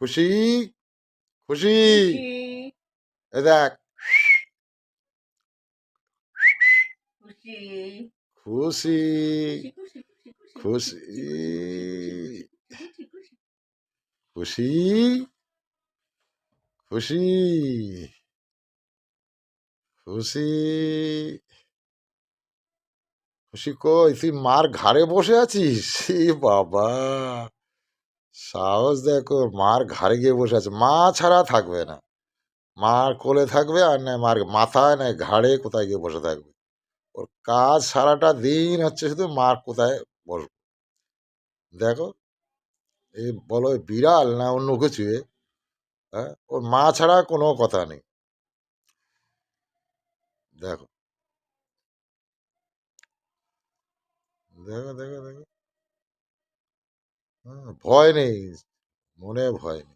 খুশি খুশি, খুশি এ দেখ খুশি খুশি খুশি খুশি খুশি খুশি খুশি খুশি খুশি খুশি খুশি খুশি খুশি কই তুই মার ঘাড়ে বসে আছিস? এ বাবা, সাহস দেখো, মার ঘাড়ে গিয়ে বসে আছে। মা ছাড়া থাকবে না, মার কোলে থাকবে আর নয় মার মাথায় নয় ঘাড়ে কোথায় গিয়ে বসে থাকবে। ওর কাজ সারাটা দিন হচ্ছে শুধু মার কোথায় বসবো। দেখো, এই বলো বিড়াল না অন্য কিছু এ? হ্যাঁ, ওর মা ছাড়া কোনো কথা নেই। দেখো দেখো দেখো দেখো, ভয় নেই, মনে ভয় নেই।